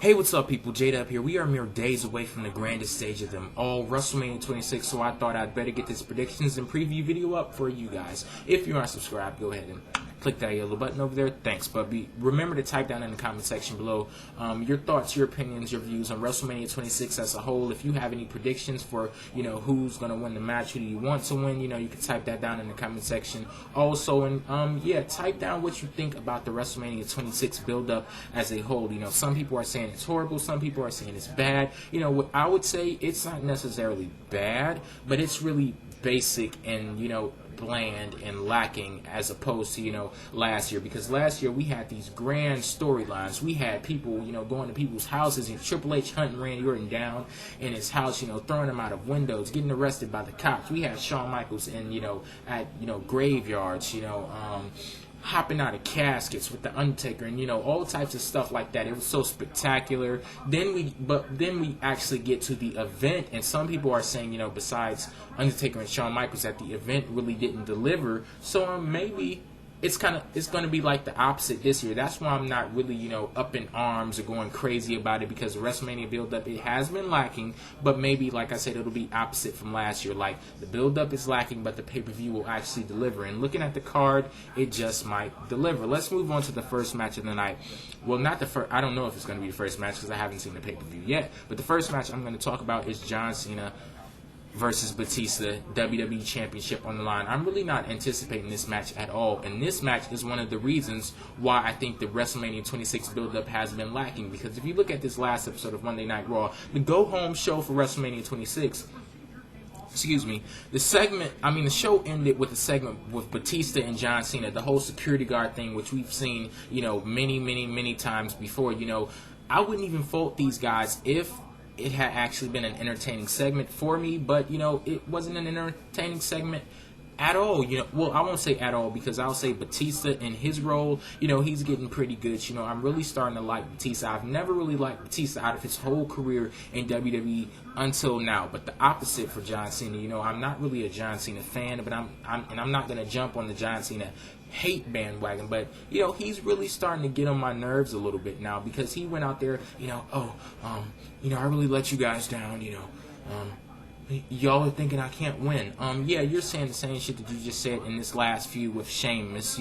Hey, what's up, people? J-Dub here. We are mere days away from the grandest stage of them all, WrestleMania 26, so I thought I'd better get this predictions and preview video up for you guys. If you're not subscribed, go ahead and click that yellow button over there. Thanks, but remember to type down in the comment section below your thoughts, your opinions, your views on WrestleMania 26 as a whole. If you have any predictions for, who's going to win the match, who do you want to win, you can type that down in the comment section. Also, and yeah, type down what you think about the WrestleMania 26 build-up as a whole. Some people are saying it's horrible, some people are saying it's bad. What I would say, it's not necessarily bad, but it's really basic and, bland and lacking as opposed to, last year. Because last year we had these grand storylines. We had people, going to people's houses, and Triple H hunting Randy Orton down in his house, throwing him out of windows, getting arrested by the cops. We had Shawn Michaels in, at, graveyards, hopping out of caskets with the Undertaker, and all types of stuff like that. It was so spectacular. Then we actually get to the event, and some people are saying, besides Undertaker and Shawn Michaels, that the event really didn't deliver. So maybe it's going to be like the opposite this year. That's why I'm not really, up in arms or going crazy about it, because the WrestleMania build-up, it has been lacking, but maybe, like I said, it'll be opposite from last year. Like, the build-up is lacking, but the pay-per-view will actually deliver. And looking at the card, it just might deliver. Let's move on to the first match of the night. Well, not the first. I don't know if it's going to be the first match because I haven't seen the pay-per-view yet. But the first match I'm going to talk about is John Cena versus Batista, WWE Championship on the line. I'm really not anticipating this match at all, and this match is one of the reasons why I think the WrestleMania 26 build-up has been lacking, because if you look at this last episode of Monday Night Raw, the go-home show for WrestleMania 26, the show ended with a segment with Batista and John Cena, the whole security guard thing, which we've seen, many times before. I wouldn't even fault these guys if it had actually been an entertaining segment for me, but, it wasn't an entertaining segment at all. Well, I won't say at all, because I'll say Batista in his role, he's getting pretty good. I'm really starting to like Batista. I've never really liked Batista out of his whole career in WWE until now, but the opposite for John Cena. I'm not really a John Cena fan, but I'm not going to jump on the John Cena hate bandwagon, but he's really starting to get on my nerves a little bit now, because he went out there, I really let you guys down, y'all are thinking I can't win. Yeah, you're saying the same shit that you just said in this last feud with Sheamus.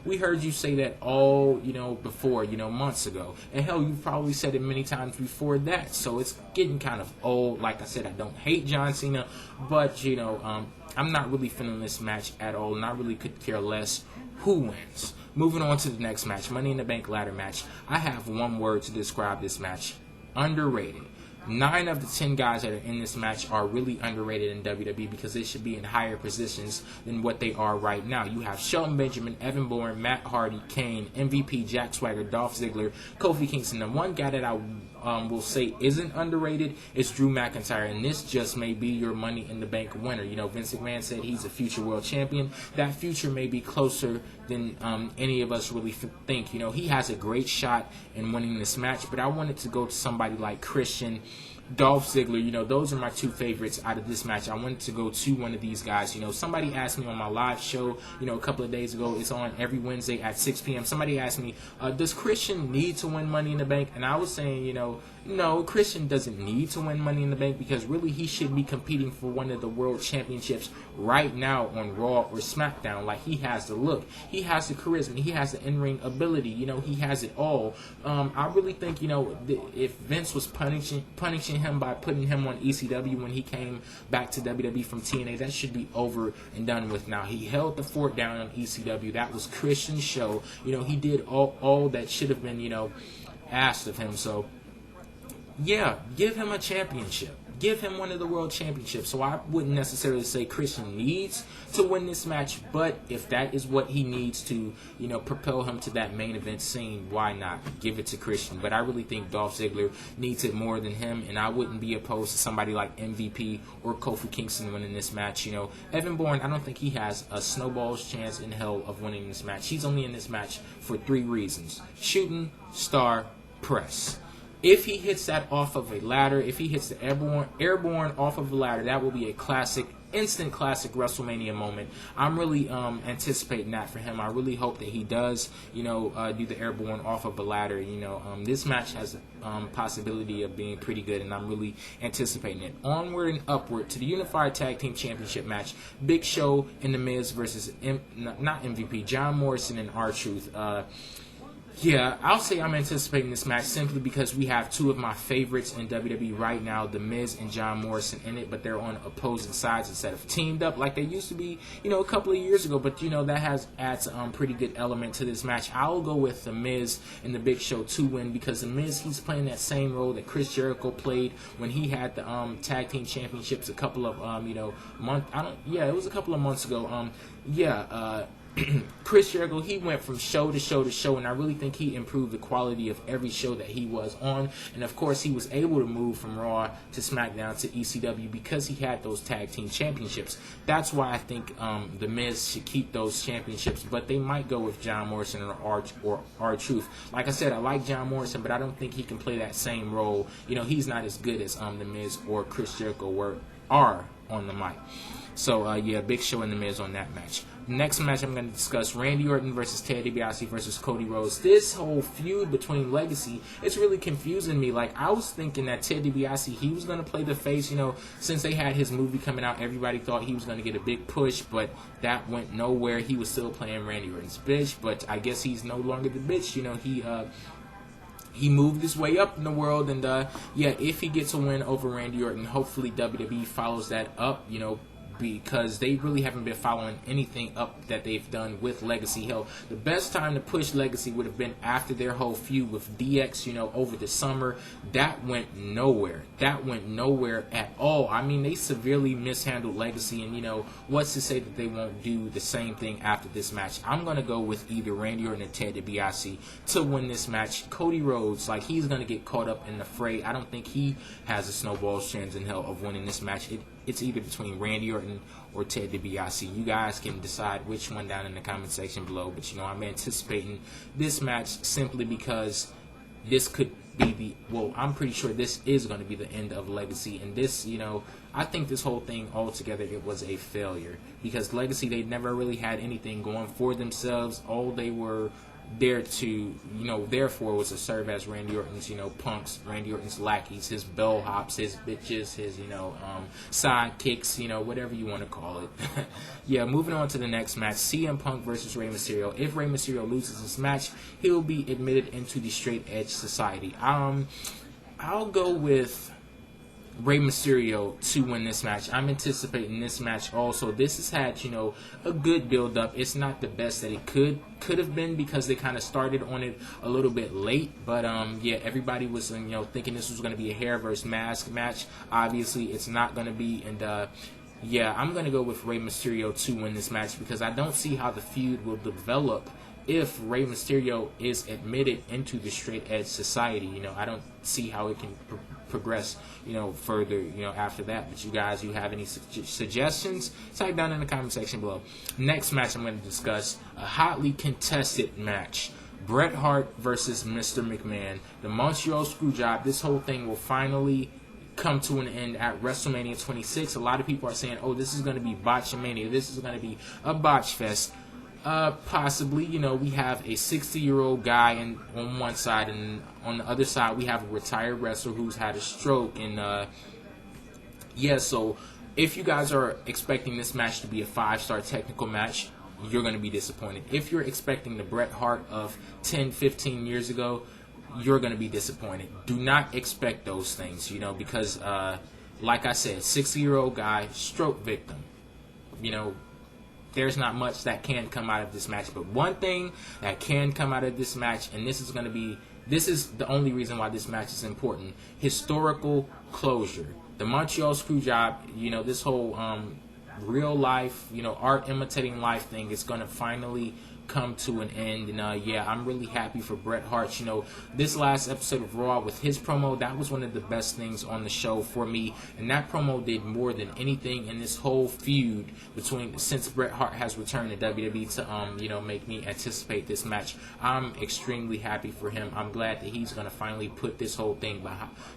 We heard you say that all, before, months ago. And hell, you've probably said it many times before that. So it's getting kind of old. Like I said, I don't hate John Cena, but, I'm not really feeling this match at all, and I really could care less who wins. Moving on to the next match, Money in the Bank ladder match. I have one word to describe this match: underrated. 9 of the 10 guys that are in this match are really underrated in WWE, because they should be in higher positions than what they are right now. You have Shelton Benjamin, Evan Bourne, Matt Hardy, Kane, MVP, Jack Swagger, Dolph Ziggler, Kofi Kingston. The one guy that I will say isn't underrated is Drew McIntyre, and this just may be your Money in the Bank winner. Vince McMahon said he's a future world champion. That future may be closer than any of us really think. He has a great shot in winning this match, but I wanted to go to somebody like Christian, Dolph Ziggler. Those are my 2 favorites out of this match. I wanted to go to one of these guys. Somebody asked me on my live show, a couple of days ago. It's on every Wednesday at 6 p.m. Somebody asked me, does Christian need to win Money in the Bank? And I was saying, no, Christian doesn't need to win Money in the Bank, because really he should be competing for one of the world championships right now on Raw or SmackDown. Like, he has the look, he has the charisma, he has the in-ring ability, he has it all. I really think, if Vince was punishing him by putting him on ECW when he came back to WWE from TNA, that should be over and done with now. He held the fort down on ECW. That was Christian's show. He did all that should have been, asked of him. So, yeah, give him a championship. Give him one of the world championships. So I wouldn't necessarily say Christian needs to win this match, but if that is what he needs to, propel him to that main event scene, why not give it to Christian? But I really think Dolph Ziggler needs it more than him, and I wouldn't be opposed to somebody like MVP or Kofi Kingston winning this match. Evan Bourne, I don't think he has a snowball's chance in hell of winning this match. He's only in this match for 3 reasons: shooting, star, press. If he hits that off of a ladder, if he hits the airborne off of a ladder, that will be a classic instant classic WrestleMania moment. I'm really anticipating that for him. I really hope that he does, do the airborne off of a ladder. This match has possibility of being pretty good, and I'm really anticipating it. Onward and upward to the Unified Tag Team Championship match. Big Show and The Miz versus not MVP, John Morrison and R-Truth. Yeah, I'll say I'm anticipating this match simply because we have two of my favorites in WWE right now, The Miz and John Morrison, in it, but they're on opposing sides instead of teamed up like they used to be, a couple of years ago. But, that adds a pretty good element to this match. I'll go with The Miz and the Big Show to win because The Miz, he's playing that same role that Chris Jericho played when he had the Tag Team Championships a couple of, it was a couple of months ago. Chris Jericho, he went from show to show to show, and I really think he improved the quality of every show that he was on. And of course, he was able to move from Raw to SmackDown to ECW because he had those tag team championships. That's why I think The Miz should keep those championships, but they might go with John Morrison or R-Truth. Like I said, I like John Morrison, but I don't think he can play that same role. He's not as good as The Miz or Chris Jericho are on the mic. So, Big Show and The Miz on that match. Next match I'm going to discuss, Randy Orton versus Ted DiBiase versus Cody Rhodes. This whole feud between Legacy, it's really confusing me. Like, I was thinking that Ted DiBiase, he was going to play the face. Since they had his movie coming out, everybody thought he was going to get a big push, but that went nowhere. He was still playing Randy Orton's bitch, but I guess he's no longer the bitch. He moved his way up in the world, and if he gets a win over Randy Orton, hopefully WWE follows that up, because they really haven't been following anything up that they've done with Legacy. Hell, the best time to push Legacy would have been after their whole feud with DX, over the summer. That went nowhere. That went nowhere at all. I mean, they severely mishandled Legacy, and, what's to say that they won't do the same thing after this match? I'm going to go with either Randy Orton or Ted DiBiase to win this match. Cody Rhodes, he's going to get caught up in the fray. I don't think he has a snowball's chance in hell of winning this match. It's either between Randy Orton or Ted DiBiase. You guys can decide which one down in the comment section below. But, I'm anticipating this match simply because this could be I'm pretty sure this is going to be the end of Legacy. And this, I think this whole thing altogether, it was a failure. Because Legacy, they never really had anything going for themselves. All they were there to, therefore was to serve as Randy Orton's, punks, Randy Orton's lackeys, his bellhops, his bitches, his, sidekicks, whatever you want to call it. Moving on to the next match, CM Punk versus Rey Mysterio. If Rey Mysterio loses this match, he'll be admitted into the Straight Edge Society. I'll go with Rey Mysterio to win this match. I'm anticipating this match also. This has had, a good build-up. It's not the best that it could have been because they kind of started on it a little bit late. But, everybody was, thinking this was going to be a hair versus mask match. Obviously, it's not going to be. And, I'm going to go with Rey Mysterio to win this match because I don't see how the feud will develop if Rey Mysterio is admitted into the Straight Edge Society. I don't see how it can progress, further, after that. But you guys, you have any suggestions? Type down in the comment section below. Next match I'm going to discuss, a hotly contested match. Bret Hart versus Mr. McMahon. The Montreal Screwjob. This whole thing will finally come to an end at WrestleMania 26. A lot of people are saying, oh, this is going to be Botchamania. This is going to be a botch fest. Possibly, we have a 60-year-old guy on one side, and on the other side we have a retired wrestler who's had a stroke. And so if you guys are expecting this match to be a 5-star technical match, you're going to be disappointed. If you're expecting the Bret Hart of 10, 15 years ago, you're going to be disappointed. Do not expect those things, because like I said, 60-year-old guy, stroke victim. There's not much that can come out of this match, but one thing that can come out of this match, and this is the only reason why this match is important: historical closure. The Montreal Screwjob, this whole real life, art imitating life thing is going to finally come to an end. And yeah, I'm really happy for Bret Hart. You know, this last episode of Raw with his promo, that was one of the best things on the show for me, and that promo did more than anything in this whole feud between since Bret Hart has returned to WWE to you know, make me anticipate this match. I'm extremely happy for him. I'm glad that he's going to finally put this whole thing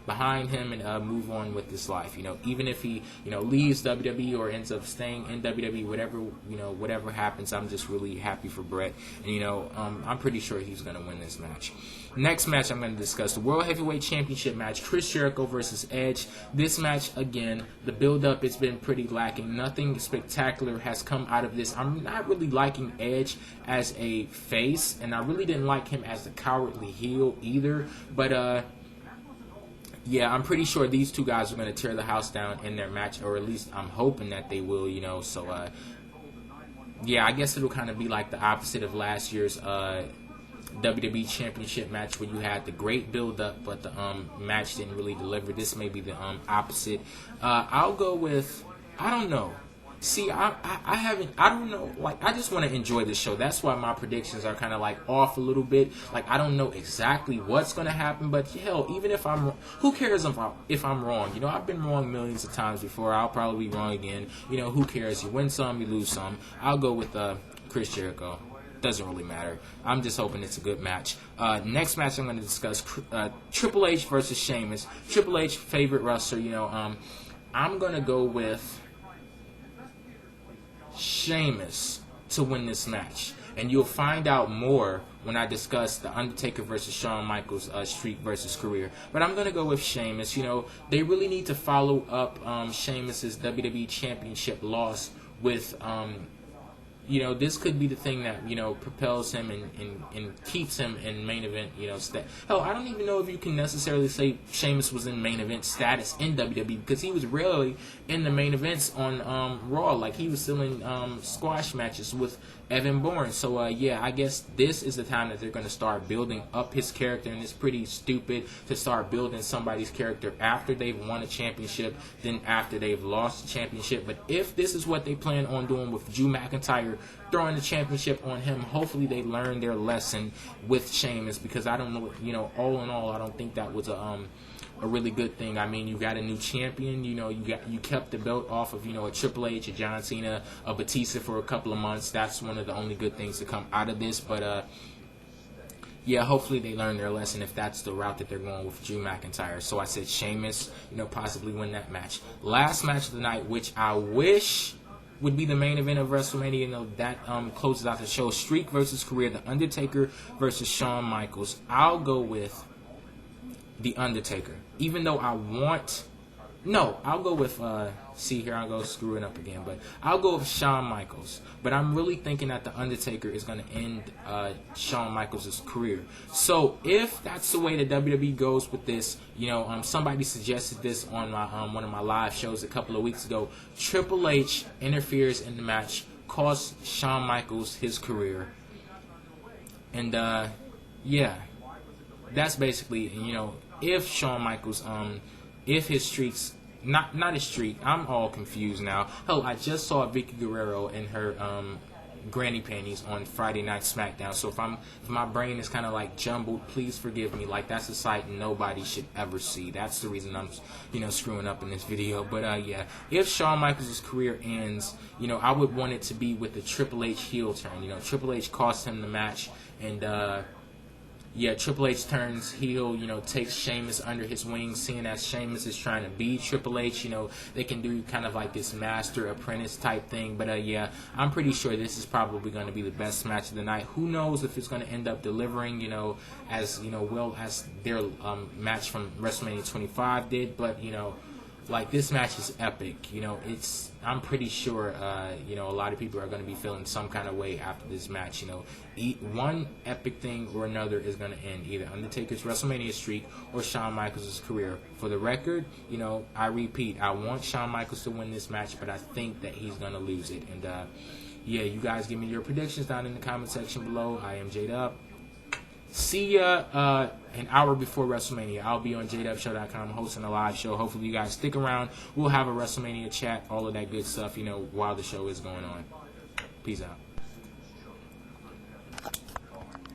behind him and move on with his life. You know, even if he, you know, leaves WWE or ends up staying in WWE, whatever, you know, whatever happens, I'm just really happy for Bret. And you know, I'm pretty sure he's going to win this match. Next match I'm going to discuss, the World Heavyweight Championship match, Chris Jericho versus Edge. This match, again, the build-up has been pretty lacking. Nothing spectacular has come out of this. I'm not really liking Edge as a face, and I really didn't like him as the cowardly heel either. But, yeah, I'm pretty sure these two guys are going to tear the house down in their match, or at least I'm hoping that they will, you know. So, yeah, I guess it'll kind of be like the opposite of last year's WWE Championship match, where you had the great build-up, but the match didn't really deliver. This may be the opposite. I'll go with, I don't know. See, I don't know. Like, I just want to enjoy the show. That's why my predictions are kind of like off a little bit. Like, I don't know exactly what's going to happen, but hell, even if I'm, who cares if I'm wrong? You know, I've been wrong millions of times before. I'll probably be wrong again. You know, who cares? You win some, you lose some. I'll go with Chris Jericho. Doesn't really matter. I'm just hoping it's a good match. Next match I'm going to discuss, Triple H versus Sheamus. Triple H, favorite wrestler. You know, I'm going to go with Sheamus to win this match. And you'll find out more when I discuss the Undertaker versus Shawn Michaels streak versus career. But I'm going to go with Sheamus. You know, they really need to follow up Sheamus's WWE Championship loss with you know, this could be the thing that, you know, propels him and keeps him in main event, you know, hell, I don't even know if you can necessarily say Sheamus was in main event status in WWE, because he was rarely in the main events on Raw. Like, he was still in squash matches with Evan Bourne. So, yeah, I guess this is the time that they're going to start building up his character, and it's pretty stupid to start building somebody's character after they've won a championship, then after they've lost the championship. But if this is what they plan on doing with Drew McIntyre, throwing the championship on him, hopefully they learn their lesson with Sheamus, because I don't know, you know, all in all, I don't think that was a really good thing. I mean, you got a new champion, you know, you kept the belt off of, you know, a Triple H, a John Cena, a Batista for a couple of months. That's one of the only good things to come out of this. But yeah, hopefully they learn their lesson if that's the route that they're going with Drew McIntyre. So I said Sheamus, you know, possibly win that match. Last match of the night, which I wish would be the main event of WrestleMania. You know, that closes out the show. Streak versus career, the Undertaker versus Shawn Michaels. I'll go with the Undertaker, even though I'll go with see, here I go screwing up again, but I'll go with Shawn Michaels. But I'm really thinking that the Undertaker is going to end Shawn Michaels' career. So if that's the way the WWE goes with this, you know, somebody suggested this on my one of my live shows a couple of weeks ago. Triple H interferes in the match, costs Shawn Michaels his career, and yeah, that's basically, you know, if Shawn Michaels, if his streaks, not his streak, I'm all confused now. Hell, I just saw Vicky Guerrero in her granny panties on Friday Night SmackDown. So if my brain is kind of like jumbled, please forgive me. Like, that's a sight nobody should ever see. That's the reason I'm, you know, screwing up in this video. But yeah, if Shawn Michaels' career ends, you know, I would want it to be with the Triple H heel turn. You know, Triple H cost him the match, and yeah, Triple H turns heel, you know, takes Sheamus under his wing, seeing as Sheamus is trying to be Triple H. You know, they can do kind of like this master-apprentice type thing. But, yeah, I'm pretty sure this is probably going to be the best match of the night. Who knows if it's going to end up delivering, you know, as, you know, well as their match from WrestleMania 25 did. But, you know, like, this match is epic. You know, I'm pretty sure, you know, a lot of people are going to be feeling some kind of way after this match. You know, one epic thing or another is going to end, either Undertaker's WrestleMania streak or Shawn Michaels' career. For the record, you know, I repeat, I want Shawn Michaels to win this match, but I think that he's going to lose it. And, yeah, you guys give me your predictions down in the comment section below. I am J-Dub. See ya an hour before WrestleMania. I'll be on jdubshow.com hosting a live show. Hopefully you guys stick around. We'll have a WrestleMania chat, all of that good stuff, you know, while the show is going on. Peace out.